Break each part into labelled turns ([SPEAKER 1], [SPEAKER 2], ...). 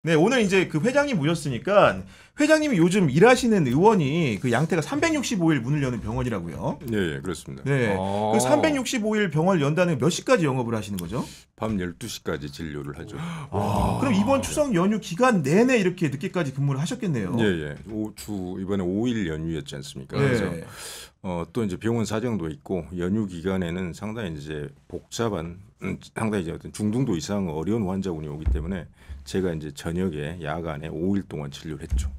[SPEAKER 1] 네, 오늘 이제 그 회장님 모셨으니까 회장님이 요즘 일하시는 의원이 그 양태가 365일 문을 여는 병원이라고요.
[SPEAKER 2] 네, 그렇습니다.
[SPEAKER 1] 네, 그 365일 병원을 연다는 몇 시까지 영업을 하시는 거죠?
[SPEAKER 2] 밤 12시까지 진료를 하죠.
[SPEAKER 1] 그럼 이번 추석 연휴 기간 내내 이렇게 늦게까지 근무를 하셨겠네요.
[SPEAKER 2] 예. 이번에 5일 연휴였지 않습니까?
[SPEAKER 1] 네.
[SPEAKER 2] 그래서 또 이제 병원 사정도 있고 연휴 기간에는 상당히 이제 복잡한 상당히 이제 어떤 중등도 이상 어려운 환자군이 오기 때문에 제가 이제 저녁에 야간에 5일 동안 진료를 했죠.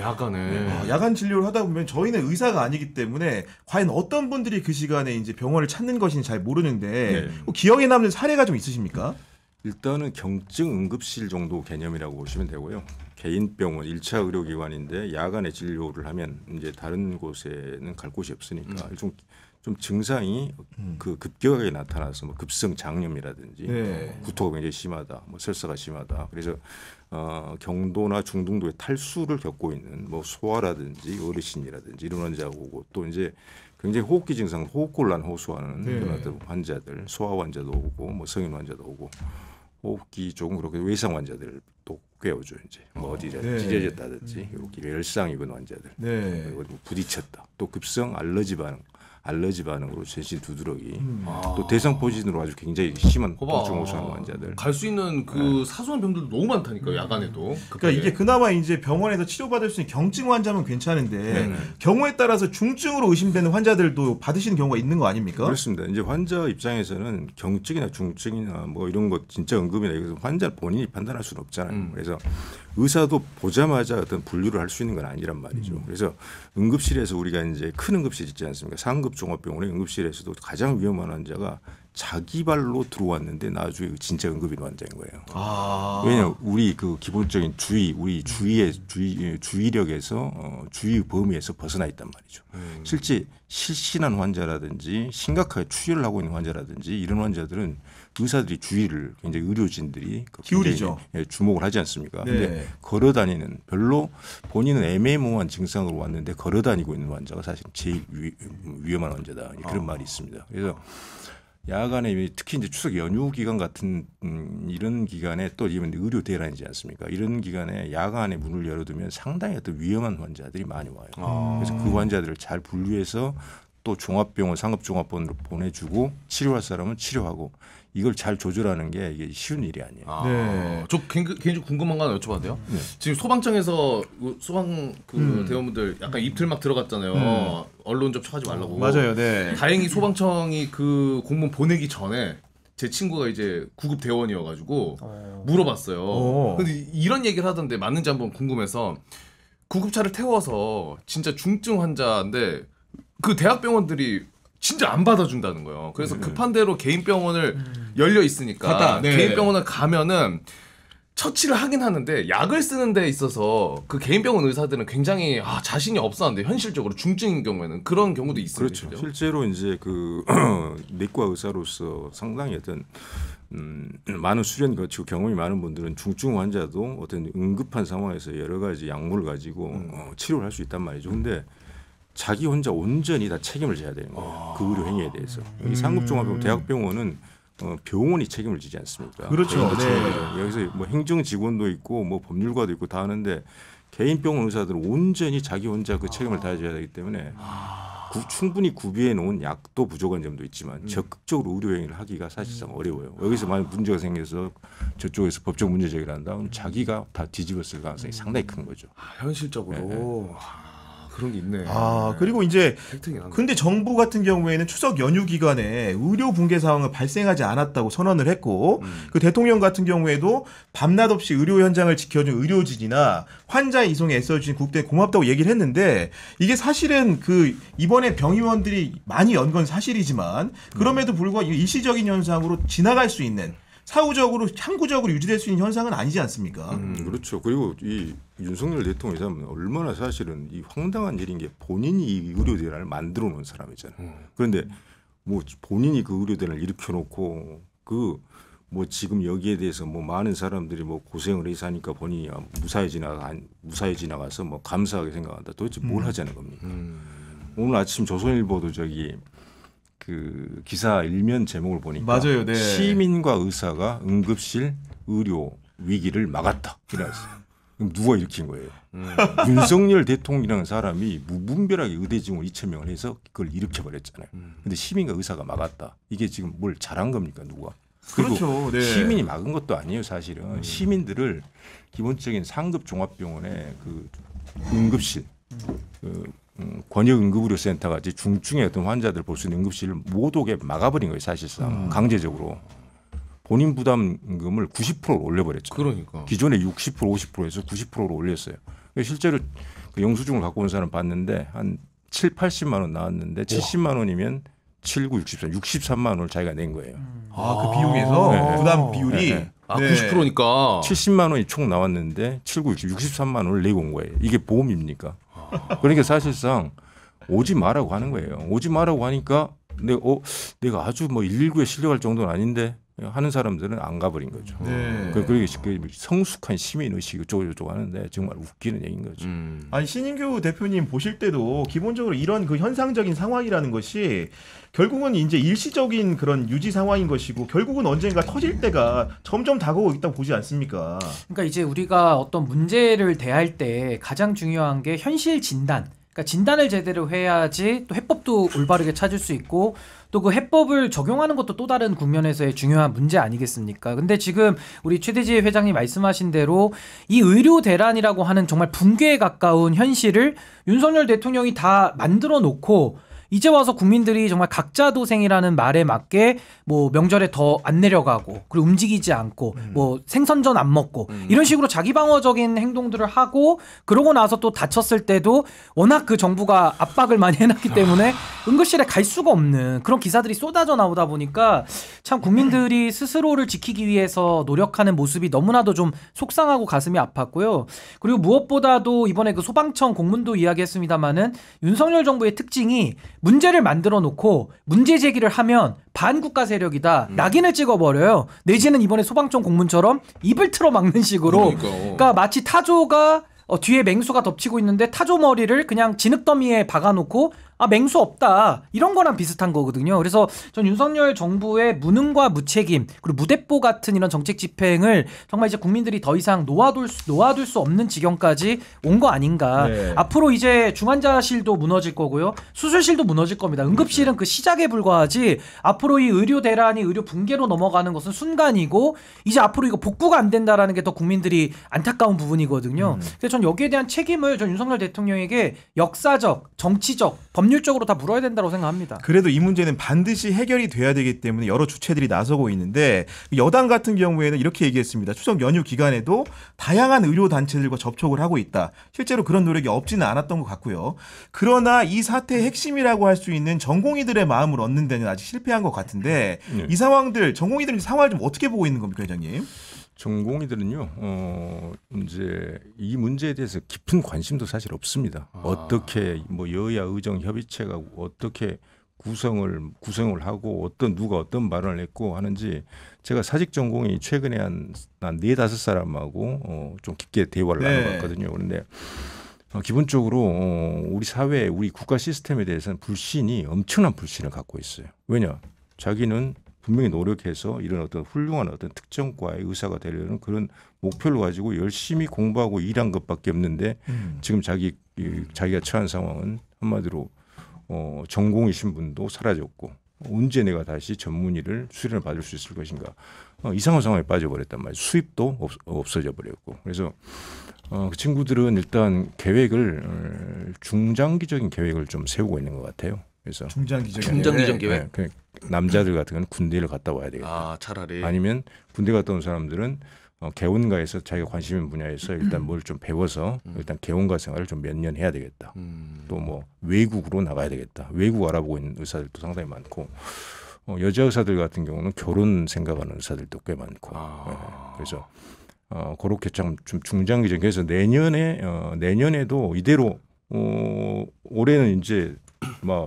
[SPEAKER 3] 야간에.
[SPEAKER 1] 야간 진료를 하다 보면 저희는 의사가 아니기 때문에 과연 어떤 분들이 그 시간에 이제 병원을 찾는 것인지 잘 모르는데 기억에 남는 사례가 좀 있으십니까?
[SPEAKER 2] 일단은 경증 응급실 정도 개념이라고 보시면 되고요. 개인 병원 1차 의료기관인데 야간에 진료를 하면 이제 다른 곳에는 갈 곳이 없으니까 좀 증상이 그 급격하게 나타나서 뭐 급성 장염이라든지 구토가 굉장히 심하다, 뭐 설사가 심하다. 그래서 경도나 중등도의 탈수를 겪고 있는 뭐 소아라든지 어르신이라든지 이런 환자가 오고 또 이제 굉장히 호흡기 증상, 호흡곤란 호소하는 그런 어떤 환자들, 소아 환자도 오고 뭐 성인 환자도 오고 호흡기 조금 그렇게 외상 환자들도 꽤 오죠. 이제 뭐 어디 찢어졌다든지 이렇게 열상 입은 환자들, 그리고 부딪혔다, 또 급성 알러지 반응으로 전신 두드러기, 또 대상포진으로 아주 굉장히 심한 통증 호소하는 환자들.
[SPEAKER 3] 갈 수 있는 그 사소한 병들도 너무 많다니까요. 야간에도.
[SPEAKER 1] 그러니까 이게 그나마 이제 병원에서 치료받을 수 있는 경증 환자면 괜찮은데 경우에 따라서 중증으로 의심되는 환자들도 받으시는 경우가 있는 거 아닙니까?
[SPEAKER 2] 그렇습니다. 이제 환자 입장에서는 경증이나 중증이나 뭐 이런 것 진짜 응급이나 이것은 환자 본인이 판단할 수는 없잖아요. 그래서 의사도 보자마자 어떤 분류를 할 수 있는 건 아니란 말이죠. 그래서 응급실에서 우리가 이제 큰 응급실 있지 않습니까? 상급 종합병원의 응급실에서도 가장 위험한 환자가 자기 발로 들어왔는데 나중에 진짜 응급인 환자인 거예요. 왜냐하면 우리 그 기본적인 우리 주의력에서 주의 범위에서 벗어나 있단 말이죠. 실제 실신한 환자라든지 심각하게 출혈을 하고 있는 환자라든지 이런 환자들은 의사들이 주의를 굉장히 의료진들이
[SPEAKER 1] 기울이죠.
[SPEAKER 2] 주목을 하지 않습니까? 근데 걸어다니는 별로 본인은 애매모호한 증상으로 왔는데 걸어다니고 있는 환자가 사실 제일 위험한 환자다. 그런 말이 있습니다. 그래서 야간에 특히 이제 추석 연휴 기간 같은 이런 기간에 또 이번 의료 대란이지 않습니까? 이런 기간에 야간에 문을 열어두면 상당히 어떤 위험한 환자들이 많이 와요. 그래서 그 환자들을 잘 분류해서 또 종합병원, 상급종합병원으로 보내주고 치료할 사람은 치료하고 이걸 잘 조절하는 게 이게 쉬운 일이 아니에요.
[SPEAKER 3] 저 개인적으로 궁금한 거 하나 여쭤봐도 돼요? 지금 소방청에서 소방 대원분들 약간 입틀 막 들어갔잖아요. 언론 접촉하지 말라고.
[SPEAKER 1] 맞아요.
[SPEAKER 3] 다행히 소방청이 그 공문 보내기 전에 제 친구가 이제 구급 대원이어가지고 물어봤어요. 근데 이런 얘기를 하던데 맞는지 한번 궁금해서 구급차를 태워서 진짜 중증 환자인데 그 대학병원들이 진짜 안 받아준다는 거예요. 그래서 급한 대로 개인 병원을 열려 있으니까 개인 병원을 가면은 처치를 하긴 하는데 약을 쓰는 데 있어서 그 개인 병원 의사들은 굉장히 자신이 없었는데 현실적으로 중증인 경우에는 그런 경우도 있어요.
[SPEAKER 2] 그렇죠. 실제로 이제 그 내과 의사로서 상당히 어떤 많은 수련 거치고 경험이 많은 분들은 중증 환자도 어떤 응급한 상황에서 여러 가지 약물을 가지고 치료를 할 수 있단 말이죠. 근데 자기 혼자 온전히 다 책임을 져야 되는 거예요. 그 의료 행위에 대해서. 이 상급종합병원, 대학병원은 병원이 책임을 지지 않습니까?
[SPEAKER 1] 그렇죠.
[SPEAKER 2] 여기서 뭐 행정 직원도 있고 뭐 법률가도 있고 다 하는데 개인 병원 의사들은 온전히 자기 혼자 그 책임을 다져야 되기 때문에 충분히 구비해 놓은 약도 부족한 점도 있지만 적극적으로 의료 행위를 하기가 사실상 어려워요. 여기서 만약 문제가 생겨서 저쪽에서 법적 문제 제기를 한다 그럼 자기가 다 뒤집었을 가능성이 상당히 큰 거죠.
[SPEAKER 3] 현실적으로. 그런 게 있네.
[SPEAKER 1] 그리고 이제 근데 정부 같은 경우에는 추석 연휴 기간에 의료 붕괴 상황은 발생하지 않았다고 선언을 했고 그 대통령 같은 경우에도 밤낮 없이 의료 현장을 지켜준 의료진이나 환자 이송에 애써주신 국대에 고맙다고 얘기를 했는데 이게 사실은 그 이번에 병의원들이 많이 연 건 사실이지만 그럼에도 불구하고 일시적인 현상으로 지나갈 수 있는 사후적으로 항구적으로 유지될 수 있는 현상은 아니지 않습니까?
[SPEAKER 2] 그렇죠. 그리고 이 윤석열 대통령이 얼마나 사실은 이 황당한 일인 게 본인이 이 의료대란을 만들어 놓은 사람이잖아요. 그런데 뭐 본인이 그 의료대란을 일으켜 놓고 그 뭐 지금 여기에 대해서 뭐 많은 사람들이 뭐 고생을 해서 하니까 본인이 무사히 지나가서 뭐 감사하게 생각한다. 도대체 뭘 하자는 겁니까? 오늘 아침 조선일보도 그 기사 일면 제목을 보니까
[SPEAKER 1] 맞아요.
[SPEAKER 2] 시민과 의사가 응급실 의료 위기를 막았다. 이랬어요. 그럼 누가 일으킨 거예요? 윤석열 대통령이라는 사람이 무분별하게 의대증을 2,000명을 해서 그걸 일으켜버렸잖아요. 근데 시민과 의사가 막았다. 이게 지금 뭘 잘한 겁니까 누가? 그리고
[SPEAKER 1] 그렇죠. 네.
[SPEAKER 2] 시민이 막은 것도 아니에요 사실은. 시민들을 기본적인 상급 종합병원의 그 응급실 그 권역응급의료센터 같이 중증의 어떤 환자들 볼 수 있는 응급실을 못 오게 막아버린 거예요 사실상. 강제적으로. 본인 부담금을 90%로 올려버렸죠.
[SPEAKER 3] 그러니까.
[SPEAKER 2] 기존에 60% 50%에서 90%로 올렸어요. 실제로 그 영수증을 갖고 온 사람 봤는데 한 7, 80만 원 나왔는데 70만 원이면 7, 9, 63, 63만 원을 자기가 낸 거예요.
[SPEAKER 1] 그 비용에서
[SPEAKER 2] 네.
[SPEAKER 1] 부담 비율이
[SPEAKER 2] 네.
[SPEAKER 3] 90%니까
[SPEAKER 2] 70만 원이 총 나왔는데 7, 9, 63만 원을 내고 온 거예요. 이게 보험입니까? 그러니까 사실상 오지 마라고 하는 거예요. 오지 마라고 하니까 내가 아주 뭐 119에 실려갈 정도는 아닌데 하는 사람들은 안 가버린 거죠.
[SPEAKER 1] 네.
[SPEAKER 2] 그게 성숙한 시민 의식이 어쩌고 하는데 정말 웃기는 얘기인 거죠.
[SPEAKER 1] 아니 신인규 대표님 보실 때도 기본적으로 이런 그 현상적인 상황이라는 것이 결국은 이제 일시적인 그런 유지 상황인 것이고 결국은 언젠가 터질 때가 점점 다가오고 있다고 보지 않습니까?
[SPEAKER 4] 그러니까 이제 우리가 어떤 문제를 대할 때 가장 중요한 게 현실 진단. 그러니까 진단을 제대로 해야지 또 해법도 올바르게 찾을 수 있고 또 그 해법을 적용하는 것도 또 다른 국면에서의 중요한 문제 아니겠습니까? 근데 지금 우리 최대지 회장님 말씀하신 대로 이 의료 대란이라고 하는 정말 붕괴에 가까운 현실을 윤석열 대통령이 다 만들어 놓고 이제 와서 국민들이 정말 각자 도생이라는 말에 맞게 뭐 명절에 더 안 내려가고 그리고 움직이지 않고 뭐 생선전 안 먹고 이런 식으로 자기 방어적인 행동들을 하고 그러고 나서 또 다쳤을 때도 워낙 그 정부가 압박을 많이 해놨기 때문에 응급실에 갈 수가 없는 그런 기사들이 쏟아져 나오다 보니까 참 국민들이 스스로를 지키기 위해서 노력하는 모습이 너무나도 좀 속상하고 가슴이 아팠고요. 그리고 무엇보다도 이번에 그 소방청 공문도 이야기했습니다마는 윤석열 정부의 특징이 문제를 만들어 놓고 문제 제기를 하면 반국가 세력이다. 낙인을 찍어버려요. 내지는 이번에 소방청 공문처럼 입을 틀어 막는 식으로. 그러니까 마치 타조가 뒤에 맹수가 덮치고 있는데 타조 머리를 그냥 진흙더미에 박아놓고 맹수 없다 이런 거랑 비슷한 거거든요. 그래서 전 윤석열 정부의 무능과 무책임 그리고 무대뽀 같은 이런 정책 집행을 정말 이제 국민들이 더 이상 놓아둘 수 없는 지경까지 온 거 아닌가.
[SPEAKER 1] 네.
[SPEAKER 4] 앞으로 이제 중환자실도 무너질 거고요. 수술실도 무너질 겁니다. 응급실은 그 시작에 불과하지 앞으로 이 의료 대란이 의료 붕괴로 넘어가는 것은 순간이고 이제 앞으로 이거 복구가 안 된다라는 게 더 국민들이 안타까운 부분이거든요. 그래서 전 여기에 대한 책임을 전 윤석열 대통령에게 역사적, 정치적, 법률적으로 다 물어야 된다고 생각합니다.
[SPEAKER 1] 그래도 이 문제는 반드시 해결이 돼야 되기 때문에 여러 주체들이 나서고 있는데 여당 같은 경우에는 이렇게 얘기했습니다. 추석 연휴 기간에도 다양한 의료 단체들과 접촉을 하고 있다. 실제로 그런 노력이 없지는 않았던 것 같고요. 그러나 이 사태의 핵심이라고 할 수 있는 전공의들의 마음을 얻는 데는 아직 실패한 것 같은데 이 상황들 전공의들은 상황을 좀 어떻게 보고 있는 겁니까, 회장님?
[SPEAKER 2] 전공의들은요, 이제 이 문제에 대해서 깊은 관심도 사실 없습니다. 어떻게 뭐 여야 의정 협의체가 어떻게 구성을 하고 누가 어떤 발언을 했고 하는지 제가 사직 전공이 최근에 한 4-5사람하고 좀 깊게 대화를 나눠봤거든요. 그런데 기본적으로 우리 사회, 우리 국가 시스템에 대해서는 엄청난 불신을 갖고 있어요. 왜냐? 자기는 분명히 노력해서 이런 어떤 훌륭한 어떤 특정과의 의사가 되려는 그런 목표를 가지고 열심히 공부하고 일한 것밖에 없는데 지금 자기가 처한 상황은 한마디로 전공이신 분도 사라졌고 언제 내가 다시 전문의를 수련을 받을 수 있을 것인가 이상한 상황에 빠져버렸단 말이에요. 수입도 없어져 버렸고 그래서 그 친구들은 일단 중장기적인 계획을 좀 세우고 있는 것 같아요. 그래서
[SPEAKER 3] 중장기적 계획.
[SPEAKER 2] 남자들 같은 경우는 군대를 갔다 와야 되겠다.
[SPEAKER 3] 차라리.
[SPEAKER 2] 아니면 군대 갔다 온 사람들은 개원가에서 자기가 관심 있는 분야에서 일단 뭘 좀 배워서 일단 개원가 생활을 좀 몇 년 해야 되겠다. 또 뭐 외국으로 나가야 되겠다. 외국 알아보고 있는 의사들도 상당히 많고 여자 의사들 같은 경우는 결혼 생각하는 의사들도 꽤 많고 그래서 그렇게 좀 중장기적 그래서 내년에도 이대로 올해는 이제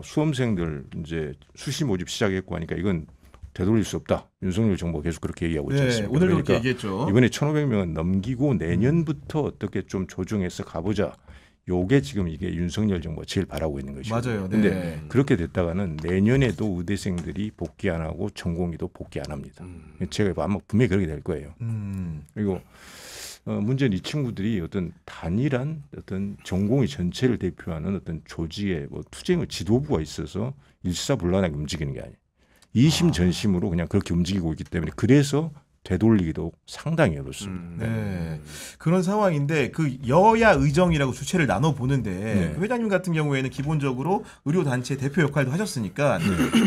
[SPEAKER 2] 수험생들 이제 수시 모집 시작했고 하니까 이건 되돌릴 수 없다. 윤석열 정부가 계속 그렇게 얘기하고 있지 않습니까?
[SPEAKER 1] 오늘 그렇게
[SPEAKER 2] 그러니까
[SPEAKER 1] 얘기했죠.
[SPEAKER 2] 이번에 1,500명은 넘기고 내년부터 어떻게 좀 조정해서 가보자. 요게 지금 이게 윤석열 정부가 제일 바라고 있는 것이죠.
[SPEAKER 1] 맞아요. 네.
[SPEAKER 2] 근데 그렇게 됐다가는 내년에도 의대생들이 복귀 안 하고 전공의도 복귀 안 합니다. 제가 아마 분명히 그렇게 될 거예요. 그리고 문제는 이 친구들이 어떤 단일한 어떤 전공의 전체를 대표하는 어떤 조직의 뭐 투쟁의 지도부가 있어서 일사불란하게 움직이는 게 아니에요. 이심전심으로 그냥 그렇게 움직이고 있기 때문에 그래서 되돌리기도 상당히 어렵습니다.
[SPEAKER 1] 네. 그런 상황인데 그 여야 의정이라고 주체를 나눠 보는데
[SPEAKER 2] 네.
[SPEAKER 1] 그 회장님 같은 경우에는 기본적으로 의료 단체 대표 역할도 하셨으니까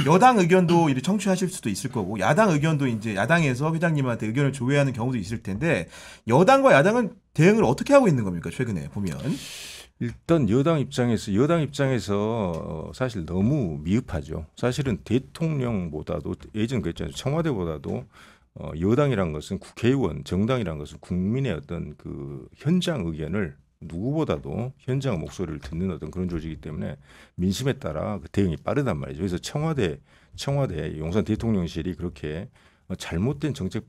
[SPEAKER 1] 여당 의견도 이렇게 청취하실 수도 있을 거고 야당 의견도 이제 야당에서 회장님한테 의견을 조회하는 경우도 있을 텐데 여당과 야당은 대응을 어떻게 하고 있는 겁니까? 최근에 보면.
[SPEAKER 2] 일단 여당 입장에서 사실 너무 미흡하죠. 사실은 대통령보다도 예전 그랬잖아요. 청와대보다도 여당이란 것은 국회의원, 정당이란 것은 국민의 어떤 그 현장 의견을 누구보다도 현장 목소리를 듣는 어떤 그런 조직이기 때문에 민심에 따라 그 대응이 빠르단 말이죠. 그래서 청와대 용산 대통령실이 그렇게 잘못된 정책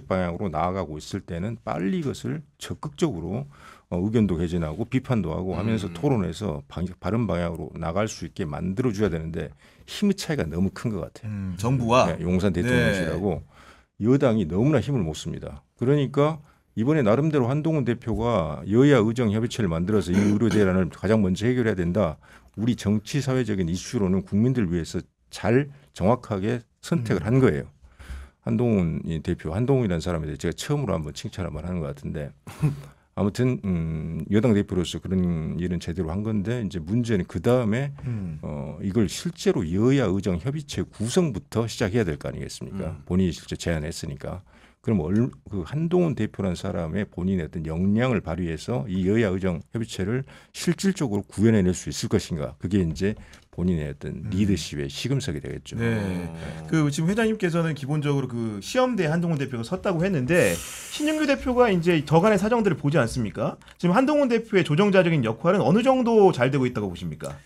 [SPEAKER 2] 방향으로 나아가고 있을 때는 빨리 이것을 적극적으로 의견도 개진하고 비판도 하고 하면서 토론해서 바른 방향으로 나갈 수 있게 만들어줘야 되는데 힘의 차이가 너무 큰 것 같아요.
[SPEAKER 1] 정부와
[SPEAKER 2] 네, 용산 대통령실하고 여당이 너무나 힘을 못 씁니다. 그러니까 이번에 나름대로 한동훈 대표가 여야 의정 협의체를 만들어서 이 의료 대란을 가장 먼저 해결해야 된다. 우리 정치 사회적인 이슈로는 국민들 위해서 잘 정확하게 선택을 한 거예요. 한동훈 대표, 한동훈이라는 사람에 대해 제가 처음으로 한번 칭찬 한번 하는 것 같은데 아무튼 여당 대표로서 그런 일은 제대로 한 건데 이제 문제는 그 다음에 이걸 실제로 여야 의정 협의체 구성부터 시작해야 될 거 아니겠습니까? 본인이 실제 제안했으니까. 그럼 그 한동훈 대표라는 사람의 본인의 어떤 역량을 발휘해서 이 여야 의정 협의체를 실질적으로 구현해낼 수 있을 것인가? 그게 이제 본인의 어떤 리더십의 시금석이 되겠죠.
[SPEAKER 1] 네. 그 지금 회장님께서는 기본적으로 그 시험대 한동훈 대표가 섰다고 했는데 신윤규 대표가 이제 저간의 사정들을 보지 않습니까? 지금 한동훈 대표의 조정자적인 역할은 어느 정도 잘 되고 있다고 보십니까?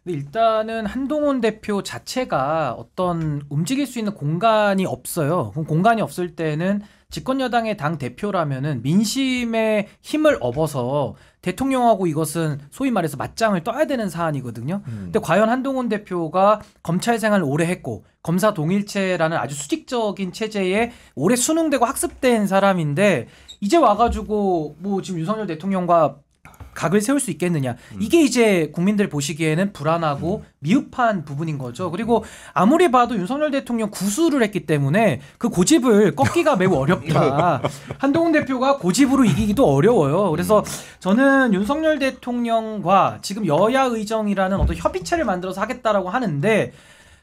[SPEAKER 4] 근데 일단은 한동훈 대표 자체가 어떤 움직일 수 있는 공간이 없어요. 그럼 공간이 없을 때는 집권 여당의 당 대표라면은 민심의 힘을 업어서 대통령하고 이것은 소위 말해서 맞짱을 떠야 되는 사안이거든요. 근데 과연 한동훈 대표가 검찰 생활을 오래 했고 검사 동일체라는 아주 수직적인 체제에 오래 수능되고 학습된 사람인데 이제 와가지고 뭐 지금 윤석열 대통령과 각을 세울 수 있겠느냐. 이게 이제 국민들 보시기에는 불안하고 미흡한 부분인 거죠. 그리고 아무리 봐도 윤석열 대통령 구수를 했기 때문에 그 고집을 꺾기가 매우 어렵다. 한동훈 대표가 고집으로 이기기도 어려워요. 그래서 저는 윤석열 대통령과 지금 여야 의정이라는 어떤 협의체를 만들어서 하겠다라고 하는데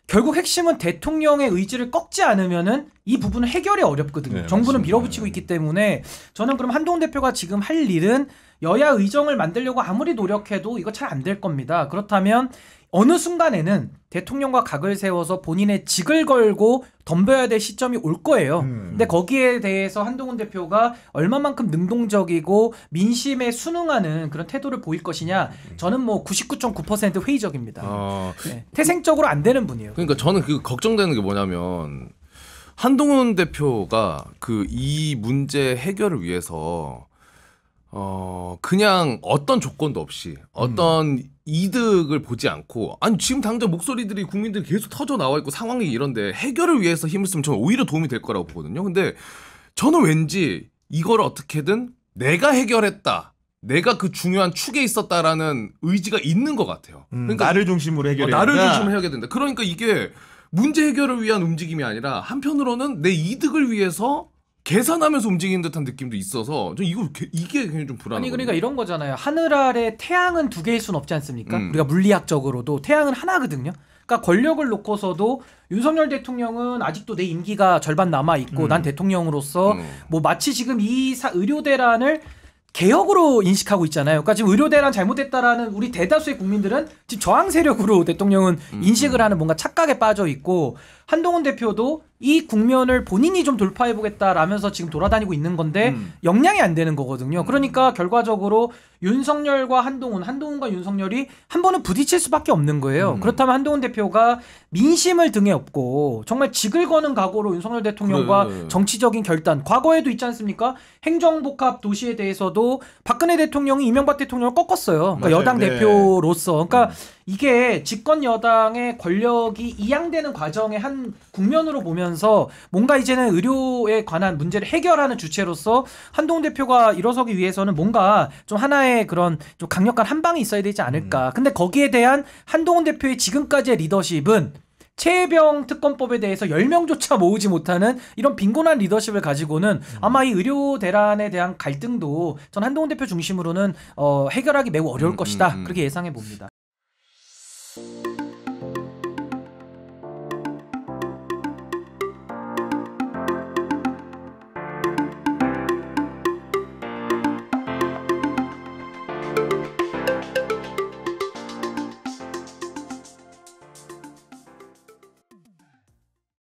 [SPEAKER 4] 결국 핵심은 대통령의 의지를 꺾지 않으면은 이 부분은 해결이 어렵거든요.
[SPEAKER 2] 네,
[SPEAKER 4] 정부는
[SPEAKER 2] 맞습니다.
[SPEAKER 4] 밀어붙이고 있기 때문에 저는 그럼 한동훈 대표가 지금 할 일은 여야 의정을 만들려고 아무리 노력해도 이거 잘 안 될 겁니다. 그렇다면 어느 순간에는 대통령과 각을 세워서 본인의 직을 걸고 덤벼야 될 시점이 올 거예요. 근데 거기에 대해서 한동훈 대표가 얼마만큼 능동적이고 민심에 순응하는 그런 태도를 보일 것이냐 저는 뭐 99.9% 회의적입니다. 네. 태생적으로 안 되는 분이에요.
[SPEAKER 3] 그러니까 저는 그 걱정되는 게 뭐냐면 한동훈 대표가 그 이 문제 해결을 위해서 그냥 어떤 조건도 없이 어떤 이득을 보지 않고 아니 지금 당장 목소리들이 국민들이 계속 터져 나와 있고 상황이 이런데 해결을 위해서 힘을 쓰면 저는 오히려 도움이 될 거라고 보거든요. 근데 저는 왠지 이걸 어떻게든 내가 해결했다. 내가 그 중요한 축에 있었다라는 의지가 있는 것 같아요. 그러니까
[SPEAKER 1] 나를 중심으로 해결해야
[SPEAKER 3] 나를
[SPEAKER 1] 된다.
[SPEAKER 3] 중심으로 해야 된다. 그러니까 이게 문제 해결을 위한 움직임이 아니라 한편으로는 내 이득을 위해서 계산하면서 움직이는 듯한 느낌도 있어서 이게 굉장히 좀 불안하거든요.
[SPEAKER 4] 아니 그러니까 이런 거잖아요. 하늘 아래 태양은 두 개일 수는 없지 않습니까? 우리가 물리학적으로도 태양은 하나거든요. 그러니까 권력을 놓고서도 윤석열 대통령은 아직도 내 임기가 절반 남아 있고 난 대통령으로서 뭐 마치 지금 이 의료 대란을 개혁으로 인식하고 있잖아요. 그러니까 지금 의료 대란 잘못됐다라는 우리 대다수의 국민들은 지금 저항 세력으로 대통령은 인식을 하는 뭔가 착각에 빠져 있고 한동훈 대표도 이 국면을 본인이 좀 돌파해보겠다라면서 지금 돌아다니고 있는 건데 역량이 안 되는 거거든요. 그러니까 결과적으로 윤석열과 한동훈과 윤석열이 한 번은 부딪힐 수밖에 없는 거예요. 그렇다면 한동훈 대표가 민심을 등에 업고 정말 직을 거는 각오로 윤석열 대통령과
[SPEAKER 3] 그래.
[SPEAKER 4] 정치적인 결단, 과거에도 있지 않습니까? 행정복합 도시에 대해서도 박근혜 대통령이 이명박 대통령을 꺾었어요. 그러니까
[SPEAKER 1] 맞아요.
[SPEAKER 4] 여당
[SPEAKER 1] 네.
[SPEAKER 4] 대표로서. 그러니까 이게 집권 여당의 권력이 이양되는 과정의 한 국면으로 보면서 뭔가 이제는 의료에 관한 문제를 해결하는 주체로서 한동훈 대표가 일어서기 위해서는 뭔가 좀 하나의 그런 좀 강력한 한 방이 있어야 되지 않을까. 근데 거기에 대한 한동훈 대표의 지금까지의 리더십은 최혜병 특검법에 대해서 10명조차 모으지 못하는 이런 빈곤한 리더십을 가지고는 아마 이 의료 대란에 대한 갈등도 전 한동훈 대표 중심으로는 해결하기 매우 어려울 것이다. 그렇게 예상해 봅니다.